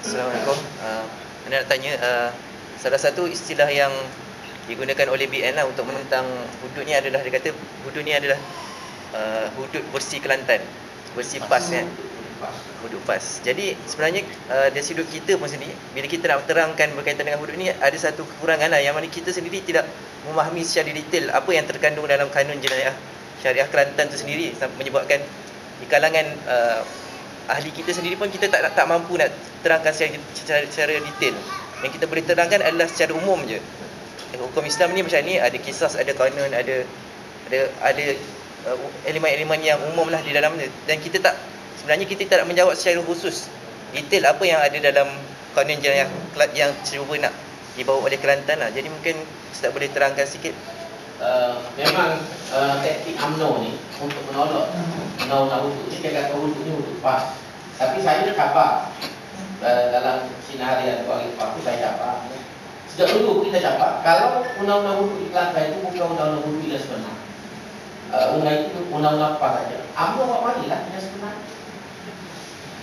Assalamualaikum. Anda nak tanya, salah satu istilah yang digunakan oleh BN lah untuk menentang hudud ni adalah, dia kata hudud ni adalah hudud bersih Kelantan, bersih PAS kan, hudud PAS. Jadi sebenarnya dari sudut kita pun sendiri, bila kita nak terangkan berkaitan dengan hudud ni, ada satu kekurangan lah, yang mana kita sendiri tidak memahami secara detail apa yang terkandung dalam kanun jenayah syariah Kelantan tu sendiri, menyebabkan di kalangan ahli kita sendiri pun kita tak mampu nak terangkan secara detail. Yang kita boleh terangkan adalah secara umum je. Hukum Islam ni macam ni, ada kisas, ada kanun, ada elemen-elemen yang umum lah di dalamnya. Dan sebenarnya kita tak menjawab secara khusus detail apa yang ada dalam kanun jenayah yang cuba nak dibawa oleh Kelantan lah. Jadi mungkin Ustaz boleh terangkan sikit. Memang taktik UMNO ni untuk menolak undang-undang hudud ni, dia kata hudud ni hudud PAS. Tapi saya cabar dalam sinar harian Kuala saya cabar. Sejak dulu kita cabar, kalau undang-undang hudud di Kelantan itu bukan undang-undang hudud yang sebenar. Undang-undang PAS saja. UMNO buat marilah yang sebenar.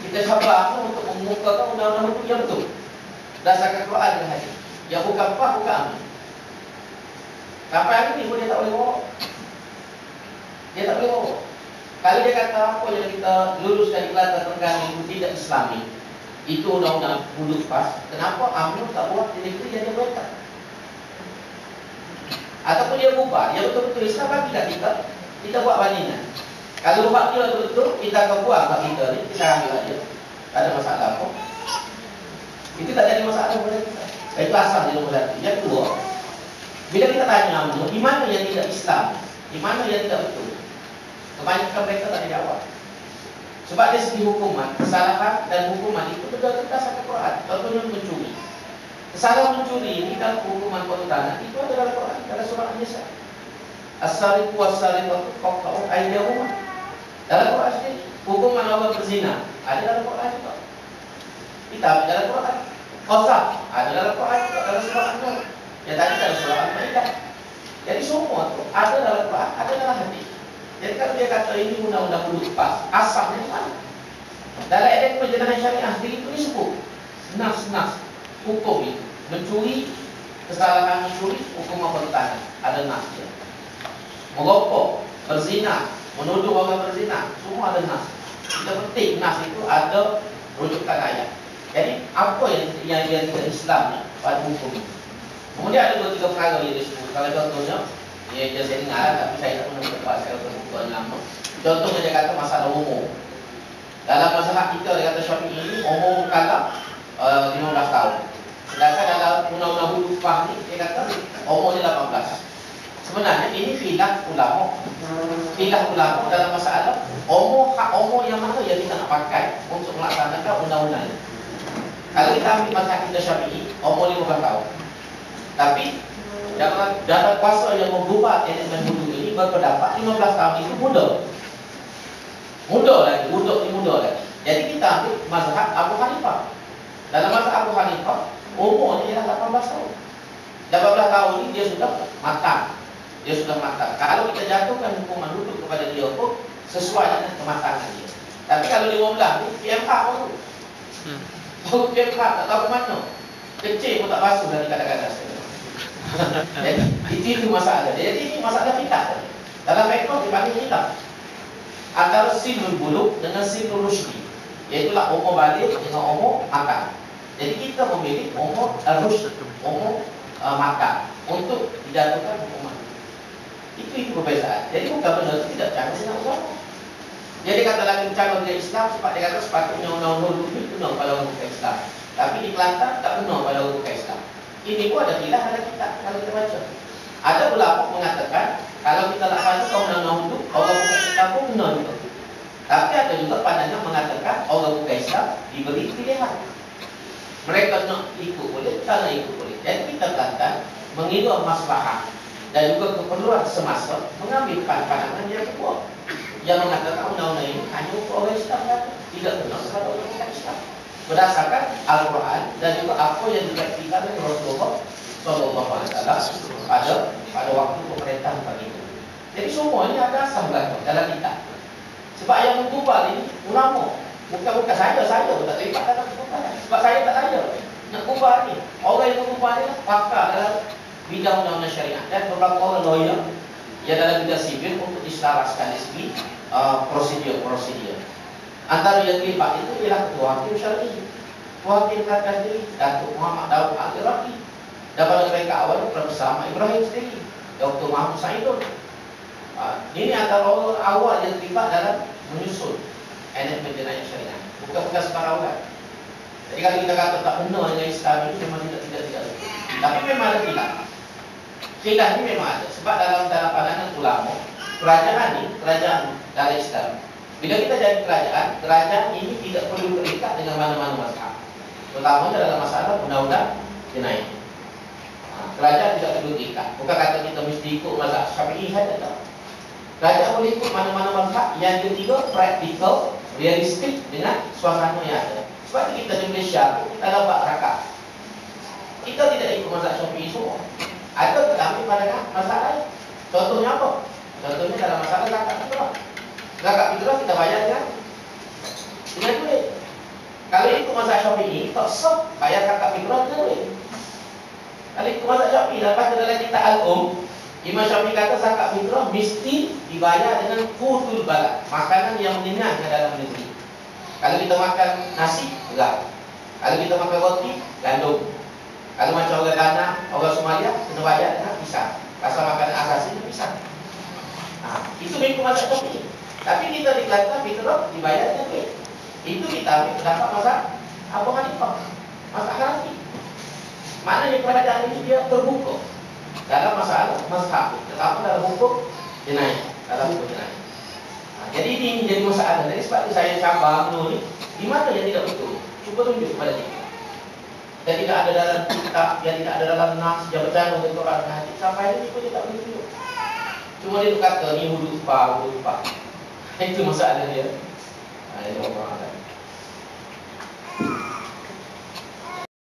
Kita cabar UMNO untuk mengukakan undang-undang hudud yang betul, berdasarkan Quran dan hadis. Yang bukan PAS, bukan UMNO. Sampai hari ni pun dia tak boleh bawa. Dia tak boleh bawa. Kalau dia kata apa yang kita luluskan di Kelantan Tenggara itu tidak Islami, itu undang-undang hudud PAS, kenapa UMNO tak buat di negeri yang dia buat? Ataupun dia bubar, yang betul-betul Islam, bagi tak kita buat bandingan. Kalau buat dia betul-betul, kita akan buang hak kita ni, kita ambil dia. Tak ada masalah apa. Itu tak jadi masalah kepada kita. Itu asal dia nombor satu. Yang kedua, bila kita tanya UMNO, di mana yang tidak Islam, di mana yang tidak betul, kebanyakan mereka tak dijawab. Sebab dari segi hukuman, kesalahan dan hukuman itu betul-betul berdasarkan Quran. Contohnya mencuri. Kesalahan mencuri ini dalam hukuman perhutanan itu ada dalam Quran, dalam surah An-Nisa. As-sariqu was-sariqatu faqta'u aydiyahuma. Dalam Quran sendiri, hukuman orang berzina ada dalam Quran juga. Kita ambil dalam Quran. Qasas ada dalam Quran juga, dalam surah An-Nur. Yang tadi dalam surah Al-Maidah. Jadi semua tu ada dalam Quran, ada dalam hadis. Jadi kalau dia kata ini undang-undang hudud PAS, asalnya di mana? Dalam Act Perjalanan Syariah sendiri itu disebut nas-nas hukum itu. Mencuri, kesalahan mencuri, hukum perhutanan, ada nas dia. Merokok, berzina, menuduh orang berzina, semua ada nas. Kita petik nas itu ada rujukan ayat. Jadi apa yang dia tidak Islam ni pada hukum itu? Kemudian ada 2-3 perkara yang disebut. Kalau contohnya, dia saya dengar, tapi saya tak pernah berdebat secara terbuka lama. Contohnya dia kata masalah umur. Dalam mazhab kita, dia kata Syafi'i ini umur mukallaf 15 tahun. Sedangkan dalam undang-undang hudud PAS ni, dia kata umurnya 18. Sebenarnya ini khilaf ulama. Khilaf ulama dalam masalah hak umur yang mana yang kita nak pakai untuk melaksanakan undang-undang ini. Kalau kita ambil mazhab kita Syafi'i, umur 15 tahun. Tapi dalam kuasa yang membuat elemen hudud ini berpendapat 15 tahun itu muda. Muda lagi, muda lagi. Jadi kita ambil mazhab Abu Hanifah. Dalam mazhab Abu Hanifah, umurnya ialah 18 tahun. 18 tahun ini dia sudah matang. Dia sudah matang. Kalau kita jatuhkan hukuman hudud kepada dia pun sesuai dengan kematangan dia. Tapi kalau 15 ni PMK baru. Baru PMK tak tahu ke mana. Kecil pun tak basuh dari kadang-kadang. Jadi itu masalah. Jadi ini masalah kita. Dalam ekor dipanggil hilaf antara sinul buluk dengan sinul rusydi, iaitulah umur balik dengan umur makan. Jadi kita memilih umur rusyd, umur makan untuk dijatuhkan hukuman. Itu perbezaan. Jadi bukan benar tidak cara dengan ulama. Jadi kata lagi cara dengan Islam, sebab dia kata sepatutnya undang-undang hudud itu benar pada orang bukan Islam. Tapi di Kelantan tak benar pada orang bukan Islam. Ini pun ada khilaf ada kita kalau kita baca. Ada ulama mengatakan kalau kita laksanakan undang-undang hudud, orang bukan Islam pun benar juga. Tapi ada juga pandangan mengatakan orang bukan Islam diberi pilihan. Mereka nak ikut boleh, tak nak ikut boleh. Jadi kita katakan mengira maslahah dan juga keperluan semasa, mengambil pandangan yang kedua, yang mengatakan undang-undang ini hanya untuk orang Islam saja, tidak benar kepada orang bukan Islam. Berdasarkan Al-Quran dan juga apa yang diberikan oleh Rasulullah SAW pada waktu pemerintahan pagi itu. Jadi semua ini ada asal belakang dalam kita. Sebab yang mengubah ini ulama. Bukan saya pun tak terlibat dalam pertumpahan. Sebab saya tak tanya nak ubah ni. Orang yang mengubah ni lah pakar dalam bidang undang-undang syariat dan beberapa orang lawyer yang dalam bidang sivil untuk diselaraskan dari segi prosedur. Antara yang terlibat itu ialah Ketua Hakim Syar'i, Ketua Hakim Kasar sendiri, Datuk Muhammad Daud Al-Iraqi, dan pada mereka awal Profesor Ahmad Ibrahim sendiri, Dr. Mahmud Saidun. Ini antara orang awal yang terlibat dalam menyusun enakmen jenayah syariah. Bukan sembarang orang. Jadi kalau kita kata tak benar dengan Islam itu memang tidak. Tapi memang ada khilaf. Khilaf ini memang ada. Sebab dalam pandangan ulama, kerajaan dalam Islam. Bila kita jadi kerajaan ini tidak perlu terikat dengan mana-mana mazhab. Terutama dalam masalah undang-undang jenayah. Kerajaan tidak perlu terikat. Bukan kata kita mesti ikut mazhab Syafi'i saja, tak. Kerajaan boleh ikut mana-mana mazhab yang ketiga praktikal, realistik dengan suasana yang ada. Sebab kita di Malaysia kita dapat rakam. Kita tidak ikut mazhab Syafi'i semua. Ada tetapi pada mazhab lain. Contohnya apa? Contohnya dalam masalah zakat fitrah. Zakat fitrah kita bayar dengan duit. Kalau ikut mazhab Syafi'i, tak sah bayar zakat fitrah dengan duit. Kalau ikut mazhab Syafi'i, lepas dalam kitab Al-Um, Imam Syafi'i kata zakat fitrah mesti dibayar dengan qutul balad, makanan yang mengenyangkan dalam negeri. Kalau kita makan nasi, beras. Kalau kita makan roti, gandum. Kalau macam orang Ghana, orang Somalia, kena bayar dengan pisang. Pasal makanan asasi itu pisang. Itu mengikut mazhab Syafi'i. Tapi kita di Kelantan fitrah dibayar dengan duit. Itu kita ambil pendapat mazhab Abu Hanifah, mazhab Hanafi. Maknanya kerajaan ini dia terbuka dalam masalah mazhab, terutama dalam hukum jenayah, jadi ini menjadi masalah. Jadi sebab itu saya cabar ni, di mana yang tidak betul, cuba tunjuk kepada kita. Yang tidak ada dalam kitab, yang tidak ada dalam nas, yang bercanggah dengan Quran dan hadis, sampai ini pun dia tak boleh tunjuk. Cuma dia kata ni hudud pa. Itu masalah dia.